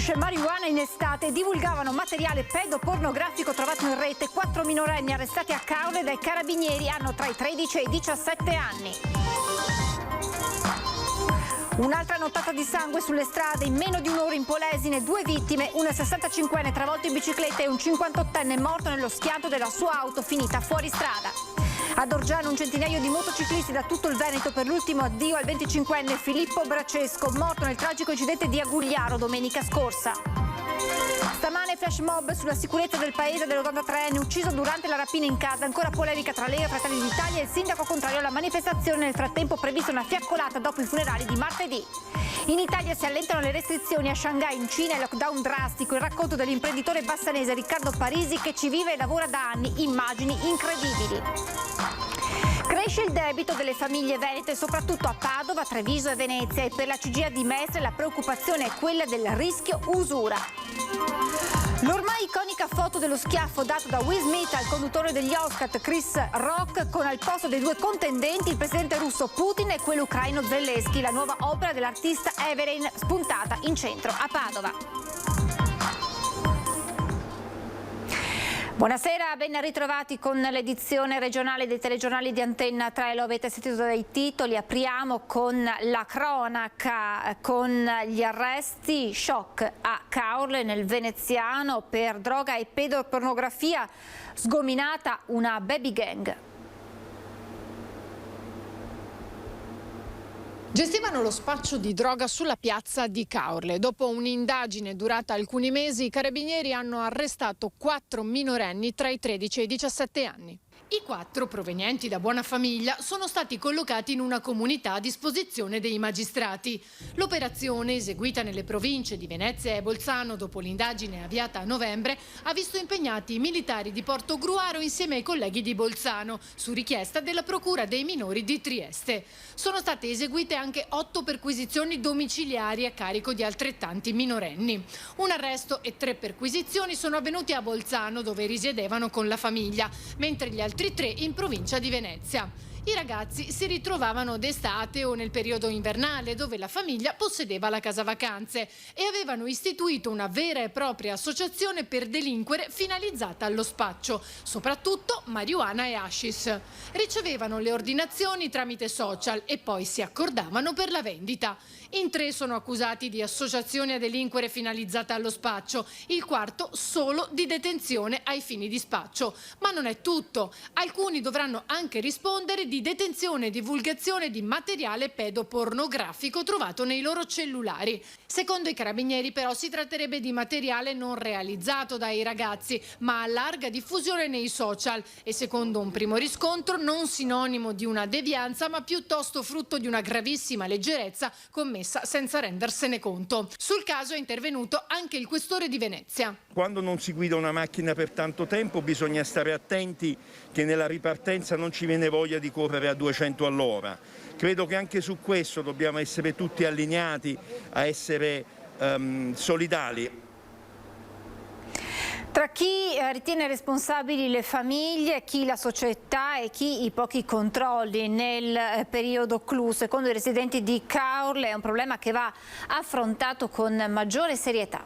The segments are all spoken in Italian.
hashish e marijuana in estate, divulgavano materiale pedopornografico trovato in rete. 4 minorenni arrestati a Caorle dai carabinieri hanno tra i 13 e i 17 anni. Un'altra nottata di sangue sulle strade. In meno di un'ora in Polesine 2 vittime, una 65enne travolta in bicicletta e un 58enne morto nello schianto della sua auto finita fuori strada. Ad Orgiano un centinaio di motociclisti da tutto il Veneto per l'ultimo addio al 25enne Filippo Bracesco, morto nel tragico incidente di Agugliaro domenica scorsa. Stamane flash mob sulla sicurezza del paese dell'83enne ucciso durante la rapina in casa. Ancora polemica tra Lega, Fratelli d'Italia e il sindaco contrario alla manifestazione. Nel frattempo prevista una fiaccolata dopo i funerali di martedì. In Italia si allentano le restrizioni a Shanghai, in Cina il lockdown drastico. Il racconto dell'imprenditore bassanese Riccardo Parisi che ci vive e lavora da anni. Immagini incredibili. Cresce il debito delle famiglie venete, soprattutto a Padova, Treviso e Venezia, e per la CGIA di Mestre la preoccupazione è quella del rischio usura. L'ormai iconica foto dello schiaffo dato da Will Smith al conduttore degli Oscar Chris Rock, con al posto dei due contendenti il presidente russo Putin e quello ucraino Zelensky, la nuova opera dell'artista Everin spuntata in centro a Padova. Buonasera, ben ritrovati con l'edizione regionale dei telegiornali di Antenna 3, lo avete sentito dai titoli. Apriamo con la cronaca, con gli arresti, shock a Caorle nel veneziano per droga e pedopornografia, sgominata una baby gang. Gestivano lo spaccio di droga sulla piazza di Caorle. Dopo un'indagine durata alcuni mesi, i carabinieri hanno arrestato 4 minorenni tra i 13 e i 17 anni. I 4, provenienti da buona famiglia, sono stati collocati in una comunità a disposizione dei magistrati. L'operazione, eseguita nelle province di Venezia e Bolzano dopo l'indagine avviata a novembre, ha visto impegnati i militari di Portogruaro insieme ai colleghi di Bolzano, su richiesta della Procura dei minori di Trieste. Sono state eseguite anche 8 perquisizioni domiciliari a carico di altrettanti minorenni. Un arresto e 3 perquisizioni sono avvenuti a Bolzano, dove risiedevano con la famiglia, mentre gli altri 3 in provincia di Venezia. I ragazzi si ritrovavano d'estate o nel periodo invernale, dove la famiglia possedeva la casa vacanze, e avevano istituito una vera e propria associazione per delinquere finalizzata allo spaccio, soprattutto marijuana e hashish. Ricevevano le ordinazioni tramite social e poi si accordavano per la vendita. In 3 sono accusati di associazione a delinquere finalizzata allo spaccio, il quarto solo di detenzione ai fini di spaccio. Ma non è tutto. Alcuni dovranno anche rispondere di detenzione e divulgazione di materiale pedopornografico trovato nei loro cellulari. Secondo i carabinieri però si tratterebbe di materiale non realizzato dai ragazzi, ma a larga diffusione nei social e, secondo un primo riscontro, non sinonimo di una devianza, ma piuttosto frutto di una gravissima leggerezza commessa senza rendersene conto. Sul caso è intervenuto anche il questore di Venezia. Quando non si guida una macchina per tanto tempo bisogna stare attenti che nella ripartenza non ci viene voglia di correre a 200 all'ora. Credo che anche su questo dobbiamo essere tutti allineati, a essere solidali. Tra chi ritiene responsabili le famiglie, chi la società e chi i pochi controlli nel periodo clou, secondo i residenti di Caorle è un problema che va affrontato con maggiore serietà.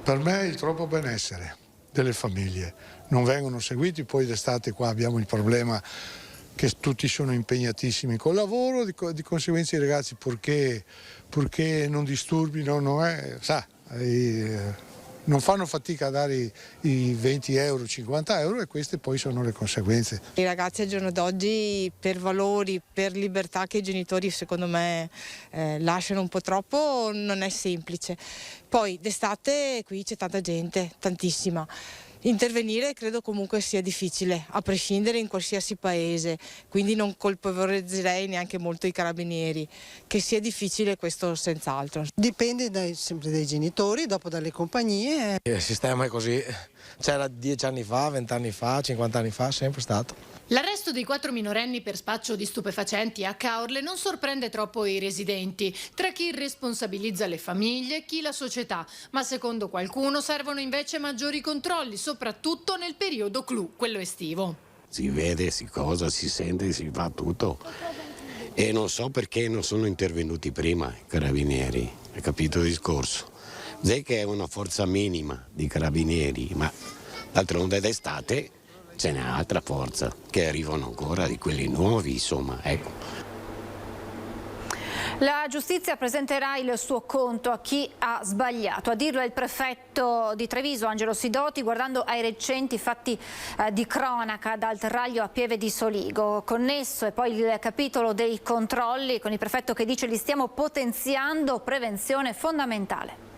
Per me è il troppo benessere delle famiglie. Non vengono seguiti, poi d'estate qua abbiamo il problema che tutti sono impegnatissimi col lavoro, di conseguenza i ragazzi purché non disturbino, non fanno fatica a dare i 20 euro, 50 euro, e queste poi sono le conseguenze. I ragazzi al giorno d'oggi, per valori, per libertà che i genitori secondo me lasciano un po' troppo, non è semplice. Poi d'estate qui c'è tanta gente, tantissima. Intervenire credo comunque sia difficile, a prescindere in qualsiasi paese, quindi non colpevolizzerei neanche molto i carabinieri. Che sia difficile questo senz'altro. Dipende sempre dai genitori, dopo dalle compagnie. Il sistema è così, c'era 10 anni fa, 20 anni fa, 50 anni fa, sempre stato. L'arresto dei 4 minorenni per spaccio di stupefacenti a Caorle non sorprende troppo i residenti, tra chi responsabilizza le famiglie e chi la società, ma secondo qualcuno servono invece maggiori controlli, soprattutto nel periodo clou, quello estivo. Si vede, si cosa, si sente, si fa tutto, e non so perché non sono intervenuti prima i carabinieri, hai capito il discorso? Zecca è una forza minima di carabinieri, ma d'altronde d'estate ce n'è altra forza, che arrivano ancora di quelli nuovi, insomma, ecco. La giustizia presenterà il suo conto a chi ha sbagliato. A dirlo è il prefetto di Treviso, Angelo Sidoti, guardando ai recenti fatti di cronaca dal terraglio a Pieve di Soligo. Connesso è poi il capitolo dei controlli, con il prefetto che dice li stiamo potenziando, prevenzione fondamentale.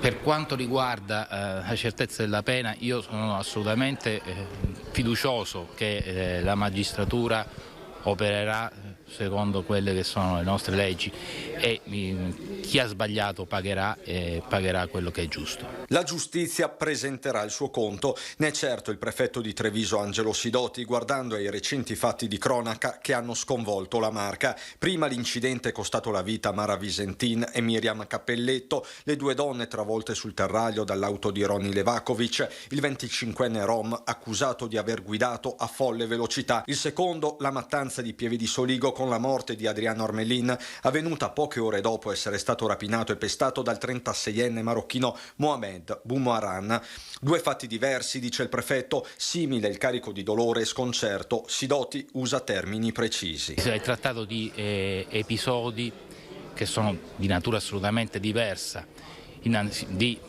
Per quanto riguarda la certezza della pena, io sono assolutamente fiducioso che la magistratura opererà secondo quelle che sono le nostre leggi e chi ha sbagliato pagherà e pagherà quello che è giusto. La giustizia presenterà il suo conto, ne è certo il prefetto di Treviso Angelo Sidoti, guardando ai recenti fatti di cronaca che hanno sconvolto la Marca. Prima l'incidente è costato la vita a Mara Visentin e Miriam Cappelletto, le due donne travolte sul terraglio dall'auto di Ronny Levakovic, il 25enne rom accusato di aver guidato a folle velocità. Il secondo, la mattanza di Pieve di Soligo con la morte di Adriano Armelin, avvenuta poche ore dopo essere stato rapinato e pestato dal 36enne marocchino Mohamed Boumouaran. Due fatti diversi, dice il prefetto, simile il carico di dolore e sconcerto. Sidoti usa termini precisi. Si è trattato di episodi che sono di natura assolutamente diversa, di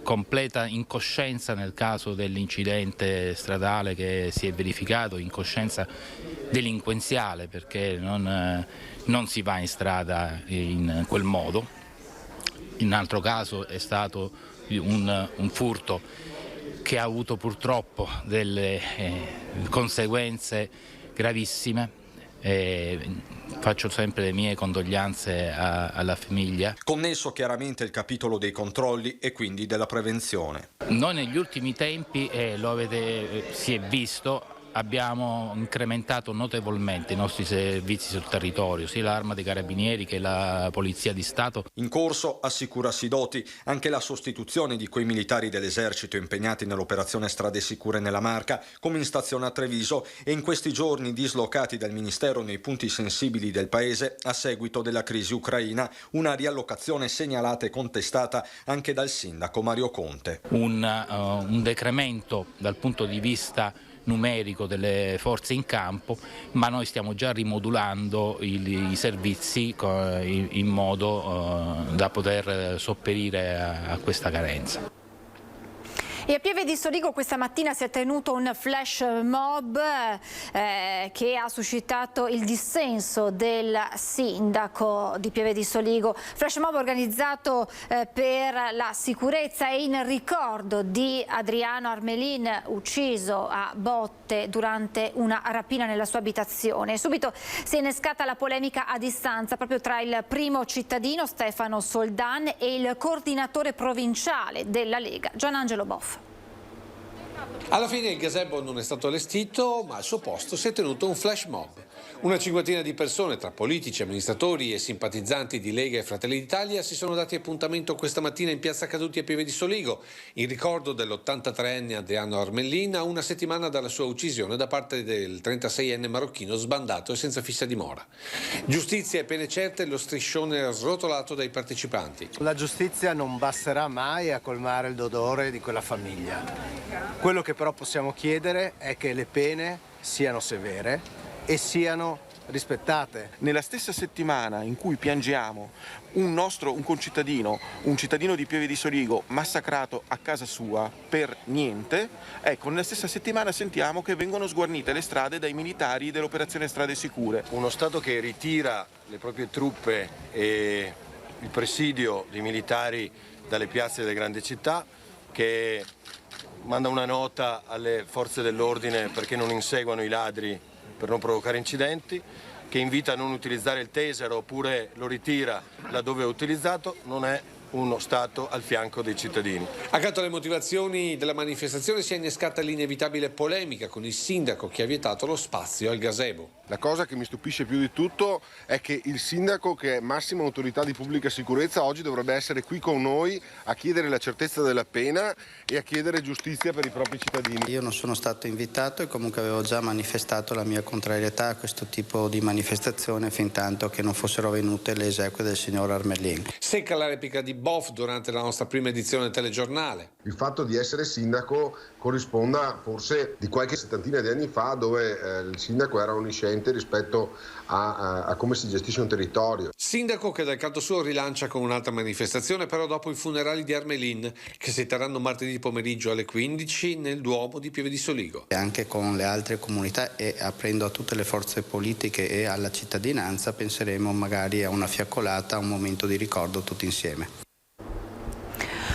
completa incoscienza nel caso dell'incidente stradale che si è verificato, incoscienza delinquenziale, perché non si va in strada in quel modo. In un altro caso è stato un furto che ha avuto purtroppo delle conseguenze gravissime. Faccio sempre le mie condoglianze alla famiglia. Connesso chiaramente il capitolo dei controlli e quindi della prevenzione. Noi negli ultimi tempi, si è visto, abbiamo incrementato notevolmente i nostri servizi sul territorio, sia l'Arma dei Carabinieri che la Polizia di Stato. In corso, assicura Sidoti, anche la sostituzione di quei militari dell'esercito impegnati nell'operazione Strade Sicure nella Marca, come in stazione a Treviso, e in questi giorni dislocati dal Ministero nei punti sensibili del paese a seguito della crisi ucraina, una riallocazione segnalata e contestata anche dal sindaco Mario Conte. Un decremento dal punto di vista numerico delle forze in campo, ma noi stiamo già rimodulando i servizi in modo da poter sopperire a questa carenza. E a Pieve di Soligo questa mattina si è tenuto un flash mob che ha suscitato il dissenso del sindaco di Pieve di Soligo. Flash mob organizzato per la sicurezza e in ricordo di Adriano Armelin, ucciso a botte durante una rapina nella sua abitazione. Subito si è innescata la polemica a distanza proprio tra il primo cittadino Stefano Soldan e il coordinatore provinciale della Lega Gianangelo Boff. Alla fine il gazebo non è stato allestito, ma al suo posto si è tenuto un flash mob. Una cinquantina di persone, tra politici, amministratori e simpatizzanti di Lega e Fratelli d'Italia, si sono dati appuntamento questa mattina in piazza Caduti a Pieve di Soligo, in ricordo dell'83enne Adriano Armelin, a una settimana dalla sua uccisione da parte del 36enne marocchino sbandato e senza fissa dimora. Giustizia e pene certe, lo striscione srotolato dai partecipanti. La giustizia non basterà mai a colmare il dolore di quella famiglia. Quello che però possiamo chiedere è che le pene siano severe e siano rispettate. Nella stessa settimana in cui piangiamo un concittadino, un cittadino di Pieve di Soligo massacrato a casa sua per niente, ecco, nella stessa settimana sentiamo che vengono sguarnite le strade dai militari dell'operazione Strade Sicure. Uno Stato che ritira le proprie truppe e il presidio di militari dalle piazze delle grandi città, che manda una nota alle forze dell'ordine perché non inseguano i ladri per non provocare incidenti, che invita a non utilizzare il taser oppure lo ritira laddove è utilizzato, non è uno Stato al fianco dei cittadini. Accanto alle motivazioni della manifestazione si è innescata l'inevitabile polemica con il sindaco che ha vietato lo spazio al gazebo. La cosa che mi stupisce più di tutto è che il sindaco, che è massima autorità di pubblica sicurezza, oggi dovrebbe essere qui con noi a chiedere la certezza della pena e a chiedere giustizia per i propri cittadini. Io non sono stato invitato e comunque avevo già manifestato la mia contrarietà a questo tipo di manifestazione fin tanto che non fossero venute le esequie del signor Armelin. Secca la replica di boff durante la nostra prima edizione del telegiornale. Il fatto di essere sindaco corrisponda forse di qualche settantina di anni fa, dove il sindaco era onnisciente rispetto a come si gestisce un territorio. Sindaco che dal canto suo rilancia con un'altra manifestazione, però dopo i funerali di Armelin, che si terranno martedì pomeriggio alle 15 nel Duomo di Pieve di Soligo. Anche con le altre comunità e aprendo a tutte le forze politiche e alla cittadinanza penseremo magari a una fiaccolata, a un momento di ricordo tutti insieme.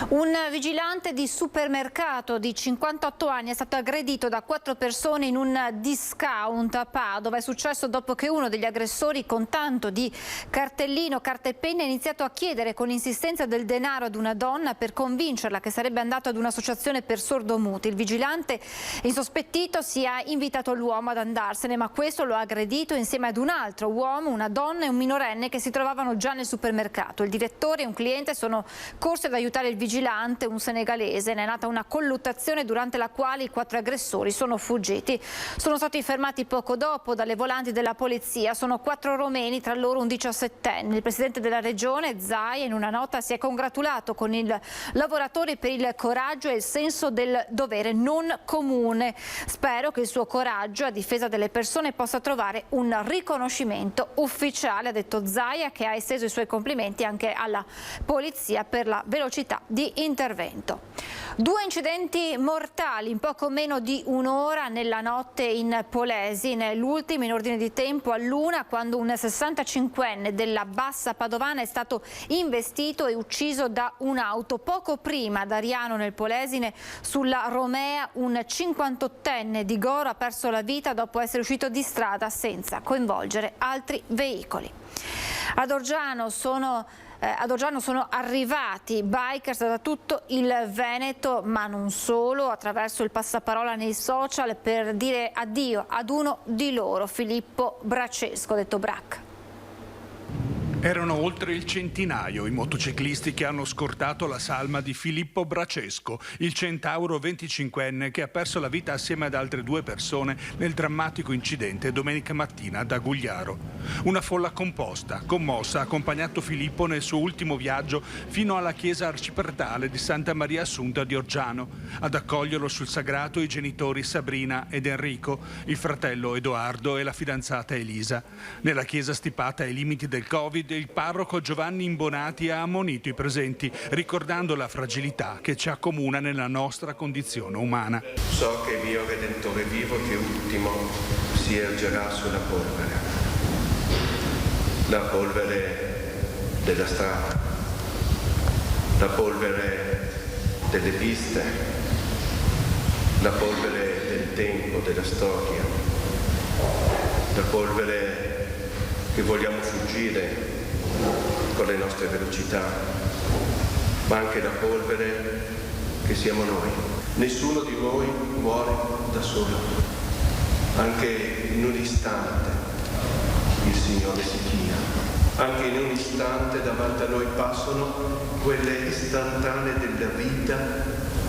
Un vigilante di supermercato di 58 anni è stato aggredito da 4 persone in un discount a Padova. È successo dopo che uno degli aggressori, con tanto di cartellino, carta e penna, ha iniziato a chiedere con insistenza del denaro ad una donna per convincerla che sarebbe andato ad un'associazione per sordomuti. Il vigilante insospettito si è invitato l'uomo ad andarsene, ma questo lo ha aggredito insieme ad un altro uomo, una donna e un minorenne che si trovavano già nel supermercato. Il direttore e un cliente sono corsi ad aiutare il vigilante, un senegalese. Ne è nata una colluttazione durante la quale i 4 aggressori sono fuggiti. Sono stati fermati poco dopo dalle volanti della polizia. Sono 4 romeni, tra loro un 17enne. Il presidente della regione, Zaia, in una nota si è congratulato con il lavoratore per il coraggio e il senso del dovere non comune. Spero che il suo coraggio a difesa delle persone possa trovare un riconoscimento ufficiale, ha detto Zaia, che ha esteso i suoi complimenti anche alla polizia per la velocità di intervento. 2 incidenti mortali in poco meno di un'ora nella notte in Polesine, l'ultimo in ordine di tempo all'1, quando un 65enne della Bassa Padovana è stato investito e ucciso da un'auto. Poco prima ad Ariano nel Polesine, sulla Romea, un 58enne di Goro ha perso la vita dopo essere uscito di strada senza coinvolgere altri veicoli. Ad Orgiano sono arrivati bikers da tutto il Veneto, ma non solo, attraverso il passaparola nei social per dire addio ad uno di loro, Filippo Bracesco, detto Brac. Erano oltre il centinaio i motociclisti che hanno scortato la salma di Filippo Bracesco, il centauro 25enne che ha perso la vita assieme ad altre 2 persone nel drammatico incidente domenica mattina ad Agugliaro. Una folla composta, commossa, ha accompagnato Filippo nel suo ultimo viaggio fino alla chiesa arcipretale di Santa Maria Assunta di Orgiano. Ad accoglierlo sul sagrato i genitori Sabrina ed Enrico, il fratello Edoardo e la fidanzata Elisa. Nella chiesa stipata ai limiti del Covid, il parroco Giovanni Imbonati ha ammonito i presenti, ricordando la fragilità che ci accomuna nella nostra condizione umana. So che il mio Redentore vivo che ultimo si ergerà sulla polvere. La polvere della strada, la polvere delle piste, la polvere del tempo, della storia, la polvere che vogliamo fuggire con le nostre velocità, ma anche la polvere che siamo noi. Nessuno di voi muore da solo. Anche in un istante il Signore si china. Anche in un istante davanti a noi passano quelle istantanee della vita,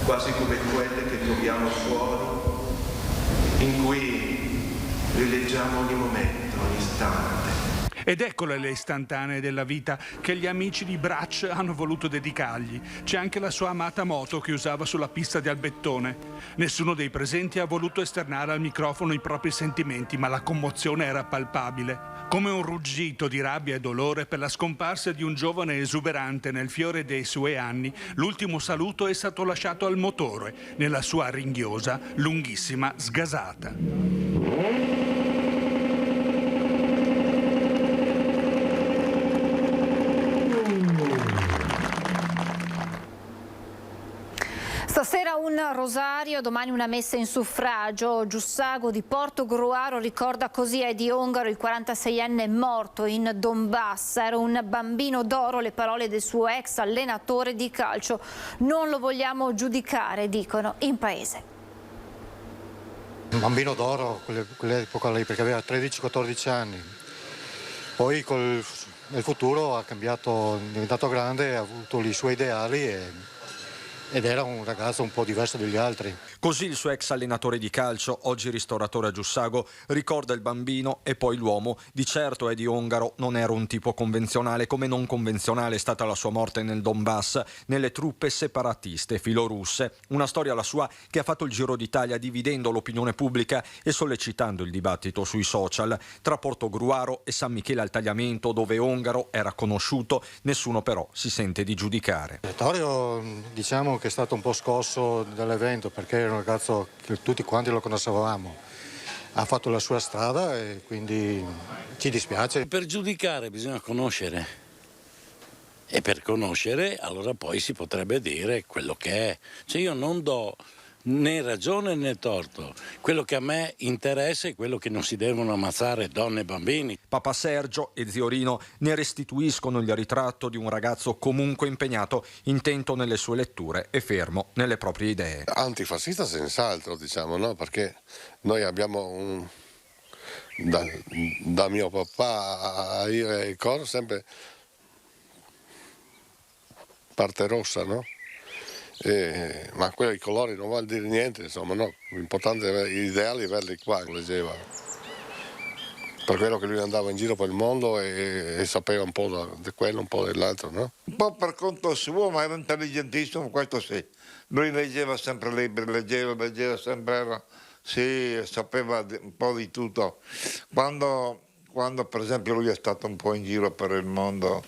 quasi come quelle che troviamo fuori, in cui rileggiamo ogni momento, ogni istante. Ed eccole le istantanee della vita che gli amici di Brac hanno voluto dedicargli. C'è anche la sua amata moto che usava sulla pista di Albettone. Nessuno dei presenti ha voluto esternare al microfono i propri sentimenti, ma la commozione era palpabile. Come un ruggito di rabbia e dolore per la scomparsa di un giovane esuberante nel fiore dei suoi anni, l'ultimo saluto è stato lasciato al motore, nella sua ringhiosa, lunghissima sgasata. Stasera un rosario, domani una messa in suffragio. Giussago di Portogruaro ricorda così Edi Ongaro, il 46enne morto in Donbass. Era un bambino d'oro, le parole del suo ex allenatore di calcio. Non lo vogliamo giudicare, dicono in paese. Un bambino d'oro, quell'epoca lì, perché aveva 13-14 anni. Poi nel futuro ha cambiato, è diventato grande, ha avuto i suoi ideali e ed era un ragazzo un po' diverso dagli altri. Così il suo ex allenatore di calcio, oggi ristoratore a Giussago, ricorda il bambino e poi l'uomo. Di certo Eddie Ongaro non era un tipo convenzionale, come non convenzionale è stata la sua morte nel Donbass, nelle truppe separatiste filorusse. Una storia, la sua, che ha fatto il giro d'Italia dividendo l'opinione pubblica e sollecitando il dibattito sui social. Tra Portogruaro e San Michele al Tagliamento, dove Ongaro era conosciuto, nessuno però si sente di giudicare. Vittorio, diciamo che è stato un po' scosso dall'evento, perché era un ragazzo che tutti quanti lo conoscevamo. Ha fatto la sua strada e quindi ci dispiace. Per giudicare bisogna conoscere, e per conoscere allora poi si potrebbe dire quello che è. Cioè io non do né ragione né torto. Quello che a me interessa è quello che non si devono ammazzare donne e bambini. Papà Sergio e zio Rino ne restituiscono il ritratto di un ragazzo comunque impegnato, intento nelle sue letture e fermo nelle proprie idee. Antifascista senz'altro, diciamo, no? Perché noi abbiamo da mio papà a io e il coro sempre parte rossa, no? Ma quelli i colori non vuol dire niente, insomma, no. L'importante è gli ideali averli qua, leggeva. Per quello che lui andava in giro per il mondo e sapeva un po' di quello, un po' dell'altro, no? Un po' per conto suo, ma era intelligentissimo, questo sì. Lui leggeva sempre libri, leggeva sempre, sì, sapeva un po' di tutto. Quando per esempio lui è stato un po' in giro per il mondo,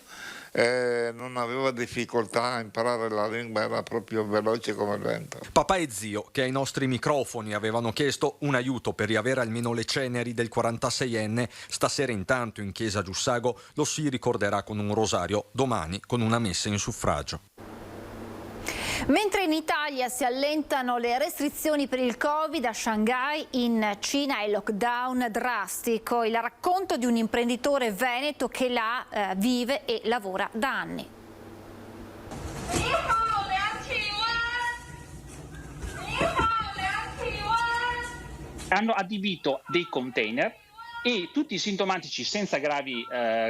non aveva difficoltà a imparare la lingua, era proprio veloce come il vento. Papà e zio, che ai nostri microfoni avevano chiesto un aiuto per riavere almeno le ceneri del 46enne, stasera intanto in chiesa Giussago lo si ricorderà con un rosario, domani con una messa in suffragio. Mentre in Italia si allentano le restrizioni per il Covid, a Shanghai in Cina è lockdown drastico. Il racconto di un imprenditore veneto che là vive e lavora da anni. Hanno adibito dei container e tutti i sintomatici senza gravi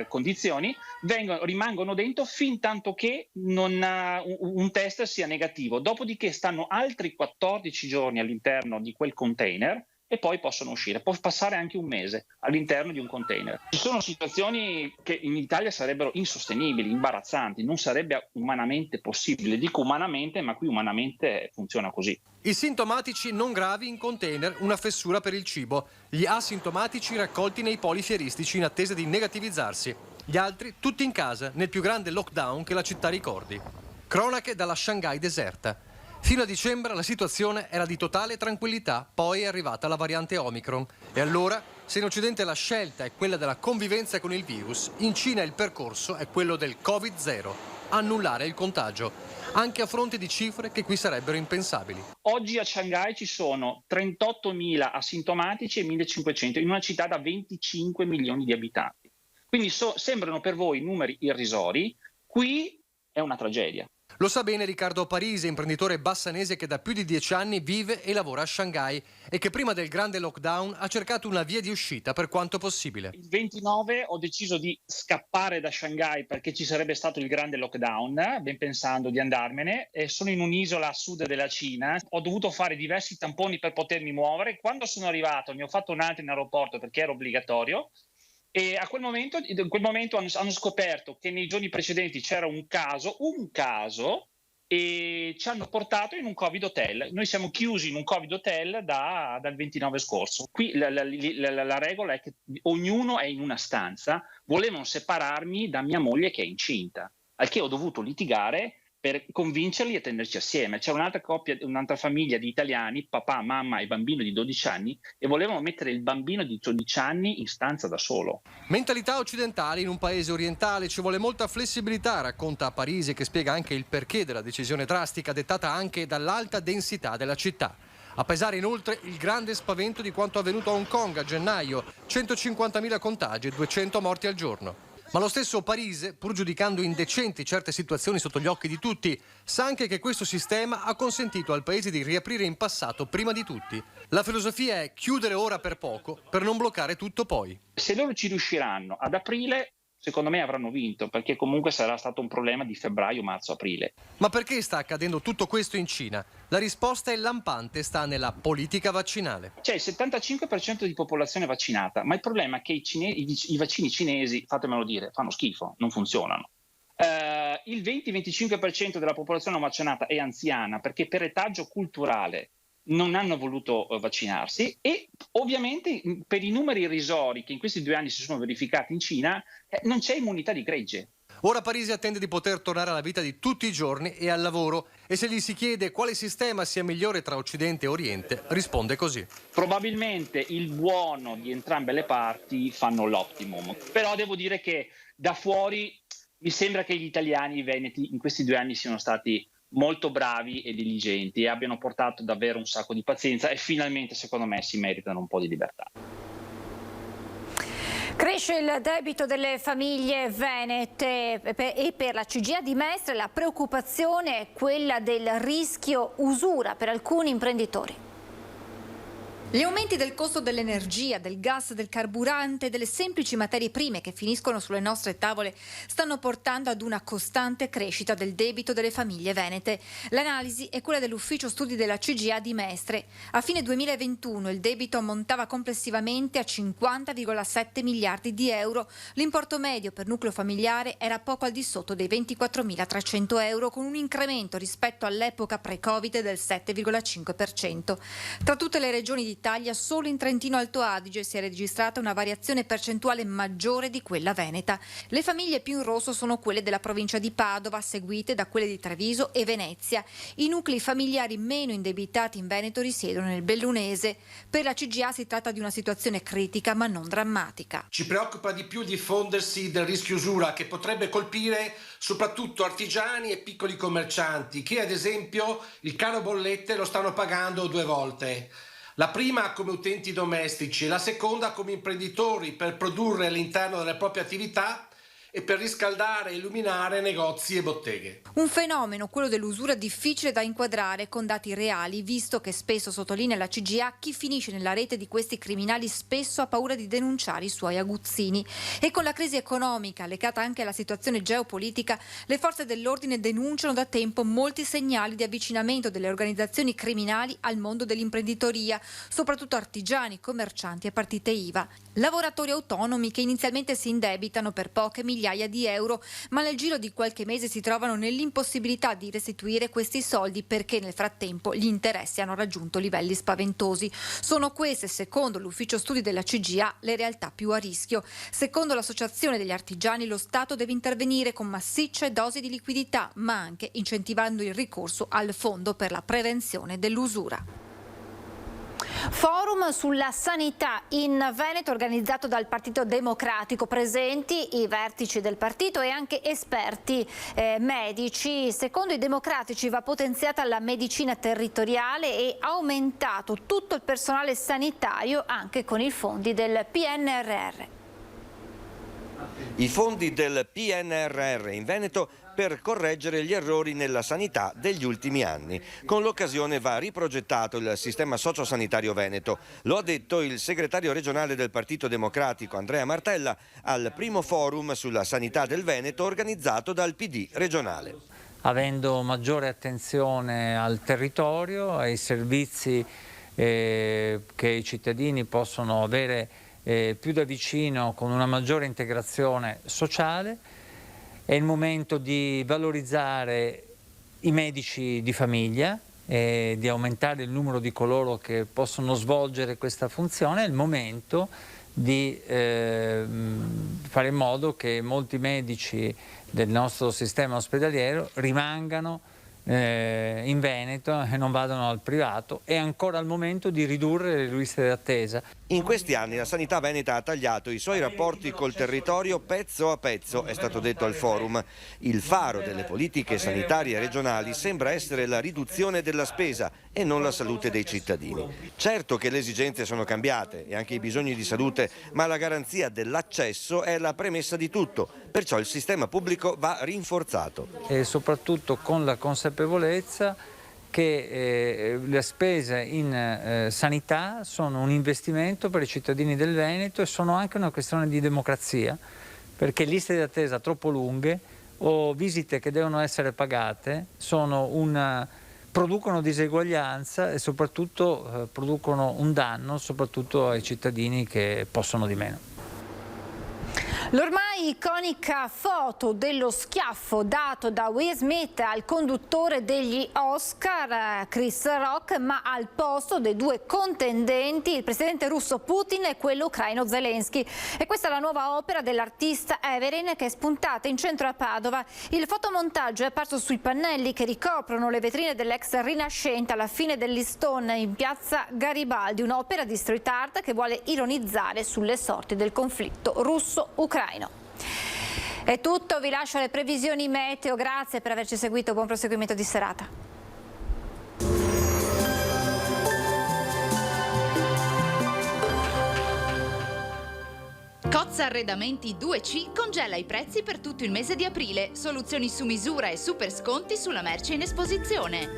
condizioni rimangono dentro fin tanto che un test sia negativo. Dopodiché stanno altri 14 giorni all'interno di quel container e poi possono uscire. Può passare anche un mese all'interno di un container. Ci sono situazioni che in Italia sarebbero insostenibili, imbarazzanti, non sarebbe umanamente possibile. Dico umanamente, ma qui umanamente funziona così. I sintomatici non gravi in container, una fessura per il cibo. Gli asintomatici raccolti nei poli fieristici in attesa di negativizzarsi. Gli altri tutti in casa, nel più grande lockdown che la città ricordi. Cronache dalla Shanghai deserta. Fino a dicembre la situazione era di totale tranquillità, poi è arrivata la variante Omicron. E allora, se in Occidente la scelta è quella della convivenza con il virus, in Cina il percorso è quello del Covid-0, annullare il contagio, anche a fronte di cifre che qui sarebbero impensabili. Oggi a Shanghai ci sono 38.000 asintomatici e 1.500 in una città da 25 milioni di abitanti. Quindi sembrano per voi numeri irrisori, qui è una tragedia. Lo sa bene Riccardo Parise, imprenditore bassanese che da più di 10 anni vive e lavora a Shanghai e che prima del grande lockdown ha cercato una via di uscita per quanto possibile. Il 29 ho deciso di scappare da Shanghai perché ci sarebbe stato il grande lockdown, ben pensando di andarmene. E sono in un'isola a sud della Cina, ho dovuto fare diversi tamponi per potermi muovere. Quando sono arrivato ne ho fatto un altro in aeroporto perché era obbligatorio. E in quel momento hanno scoperto che nei giorni precedenti c'era un caso e ci hanno portato in un Covid hotel. Noi siamo chiusi in un Covid hotel dal 29 scorso. Qui la regola è che ognuno è in una stanza. Volevano separarmi da mia moglie che è incinta, al che ho dovuto litigare per convincerli a tenerci assieme. C'era un'altra coppia, un'altra famiglia di italiani, papà, mamma e bambino di 12 anni, e volevano mettere il bambino di 12 anni in stanza da solo. Mentalità occidentale in un paese orientale, ci vuole molta flessibilità, racconta a Parise, che spiega anche il perché della decisione drastica dettata anche dall'alta densità della città. A pesare inoltre il grande spavento di quanto avvenuto a Hong Kong a gennaio, 150.000 contagi e 200 morti al giorno. Ma lo stesso Parise, pur giudicando indecenti certe situazioni sotto gli occhi di tutti, sa anche che questo sistema ha consentito al paese di riaprire in passato prima di tutti. La filosofia è chiudere ora per poco, per non bloccare tutto poi. Se loro ci riusciranno ad aprile, secondo me avranno vinto, perché comunque sarà stato un problema di febbraio, marzo, aprile. Ma perché sta accadendo tutto questo in Cina? La risposta è lampante, sta nella politica vaccinale. C'è il 75% di popolazione vaccinata, ma il problema è che i vaccini cinesi, fatemelo dire, fanno schifo, non funzionano. Il 20-25% della popolazione non vaccinata è anziana perché per retaggio culturale non hanno voluto vaccinarsi, e ovviamente per i numeri irrisori che in questi 2 anni si sono verificati in Cina non c'è immunità di gregge. Ora Parisi attende di poter tornare alla vita di tutti i giorni e al lavoro, e se gli si chiede quale sistema sia migliore tra Occidente e Oriente, risponde così. Probabilmente il buono di entrambe le parti fanno l'optimum, però devo dire che da fuori mi sembra che gli italiani, i veneti, in questi 2 anni siano stati molto bravi e diligenti e abbiano portato davvero un sacco di pazienza, e finalmente secondo me si meritano un po' di libertà. Cresce il debito delle famiglie venete e per la CGIA di Mestre la preoccupazione è quella del rischio usura per alcuni imprenditori. Gli aumenti del costo dell'energia, del gas, del carburante e delle semplici materie prime che finiscono sulle nostre tavole stanno portando ad una costante crescita del debito delle famiglie venete. L'analisi è quella dell'ufficio studi della CGIA di Mestre. A fine 2021 il debito ammontava complessivamente a 50,7 miliardi di euro. L'importo medio per nucleo familiare era poco al di sotto dei 24.300 euro, con un incremento rispetto all'epoca pre-Covid del 7,5%. Tra tutte le regioni d'Italia, solo in Trentino Alto Adige si è registrata una variazione percentuale maggiore di quella veneta. Le famiglie più in rosso sono quelle della provincia di Padova, seguite da quelle di Treviso e Venezia. I nuclei familiari meno indebitati in Veneto risiedono nel Bellunese. Per la CGIA si tratta di una situazione critica ma non drammatica. Ci preoccupa di più il diffondersi del rischio usura, che potrebbe colpire soprattutto artigiani e piccoli commercianti che, ad esempio, il caro bollette lo stanno pagando 2 volte. La prima come utenti domestici e la seconda come imprenditori per produrre all'interno delle proprie attività e per riscaldare e illuminare negozi e botteghe. Un fenomeno, quello dell'usura, difficile da inquadrare con dati reali, visto che spesso, sottolinea la CGIA, chi finisce nella rete di questi criminali spesso ha paura di denunciare i suoi aguzzini. E con la crisi economica, legata anche alla situazione geopolitica, le forze dell'ordine denunciano da tempo molti segnali di avvicinamento delle organizzazioni criminali al mondo dell'imprenditoria, soprattutto artigiani, commercianti e partite IVA. Lavoratori autonomi che inizialmente si indebitano per poche migliaia di euro, ma nel giro di qualche mese si trovano nell'impossibilità di restituire questi soldi perché nel frattempo gli interessi hanno raggiunto livelli spaventosi. Sono queste, secondo l'ufficio studi della CGIA, le realtà più a rischio. Secondo l'associazione degli artigiani, lo Stato deve intervenire con massicce dosi di liquidità, ma anche incentivando il ricorso al fondo per la prevenzione dell'usura. Forum sulla sanità in Veneto organizzato dal Partito Democratico, presenti i vertici del partito e anche esperti medici. Secondo i democratici va potenziata la medicina territoriale e aumentato tutto il personale sanitario anche con i fondi del PNRR. I fondi del PNRR in Veneto per correggere gli errori nella sanità degli ultimi anni. Con l'occasione va riprogettato il sistema sociosanitario veneto. Lo ha detto il segretario regionale del Partito Democratico Andrea Martella al primo forum sulla sanità del Veneto organizzato dal PD regionale. Avendo maggiore attenzione al territorio, ai servizi che i cittadini possono avere più da vicino, con una maggiore integrazione sociale. È il momento di valorizzare i medici di famiglia e di aumentare il numero di coloro che possono svolgere questa funzione. È il momento di fare in modo che molti medici del nostro sistema ospedaliero rimangano in Veneto e non vadano al privato. È ancora il momento di ridurre le liste d'attesa. In questi anni la sanità veneta ha tagliato i suoi rapporti col territorio pezzo a pezzo, è stato detto al forum. Il faro delle politiche sanitarie regionali sembra essere la riduzione della spesa e non la salute dei cittadini. Certo che le esigenze sono cambiate e anche i bisogni di salute, ma la garanzia dell'accesso è la premessa di tutto, perciò il sistema pubblico va rinforzato. E soprattutto con la consapevolezza che le spese in sanità sono un investimento per i cittadini del Veneto e sono anche una questione di democrazia, perché liste di attesa troppo lunghe o visite che devono essere pagate producono diseguaglianza e soprattutto producono un danno soprattutto ai cittadini che possono di meno. L'ormai iconica foto dello schiaffo dato da Will Smith al conduttore degli Oscar, Chris Rock, ma al posto dei due contendenti, il presidente russo Putin e quello ucraino Zelensky. E questa è la nuova opera dell'artista Everin che è spuntata in centro a Padova. Il fotomontaggio è apparso sui pannelli che ricoprono le vetrine dell'ex Rinascente alla fine dell'Easton in piazza Garibaldi, un'opera di street art che vuole ironizzare sulle sorti del conflitto russo-ucraino. È tutto, vi lascio le previsioni meteo, grazie per averci seguito, buon proseguimento di serata. Cozza Arredamenti 2C congela i prezzi per tutto il mese di aprile, soluzioni su misura e super sconti sulla merce in esposizione.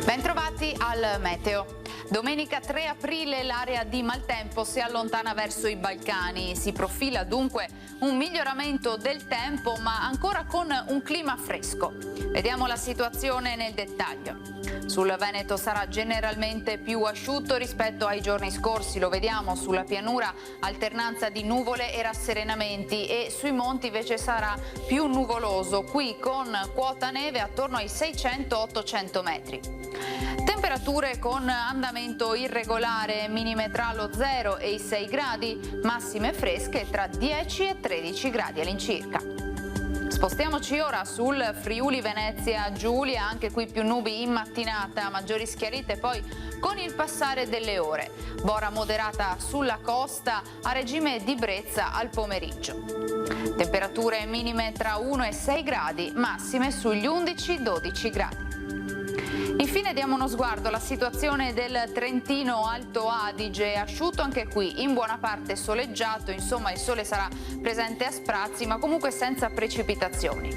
Bentrovati al meteo. Domenica 3 aprile l'area di maltempo si allontana verso i Balcani, si profila dunque un miglioramento del tempo ma ancora con un clima fresco. Vediamo la situazione nel dettaglio. Sul Veneto sarà generalmente più asciutto rispetto ai giorni scorsi, lo vediamo sulla pianura alternanza di nuvole e rasserenamenti e sui monti invece sarà più nuvoloso, qui con quota neve attorno ai 600-800 metri. Temperature con andamento irregolare, minime tra lo 0 e i 6 gradi, massime fresche tra 10 e 13 gradi all'incirca. Spostiamoci ora sul Friuli Venezia Giulia, anche qui più nubi in mattinata, maggiori schiarite poi con il passare delle ore. Bora moderata sulla costa, a regime di brezza al pomeriggio. Temperature minime tra 1 e 6 gradi, massime sugli 11-12 gradi. Infine diamo uno sguardo alla situazione del Trentino Alto Adige, asciutto anche qui, in buona parte soleggiato, insomma il sole sarà presente a sprazzi ma comunque senza precipitazioni.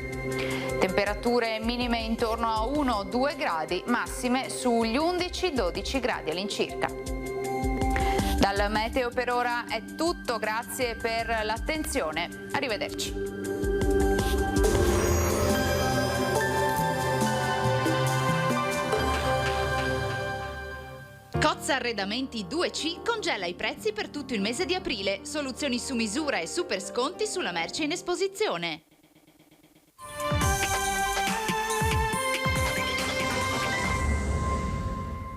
Temperature minime intorno a 1-2 gradi, massime sugli 11-12 gradi all'incirca. Dal meteo per ora è tutto, grazie per l'attenzione, arrivederci. Cozza Arredamenti 2C congela i prezzi per tutto il mese di aprile, soluzioni su misura e super sconti sulla merce in esposizione.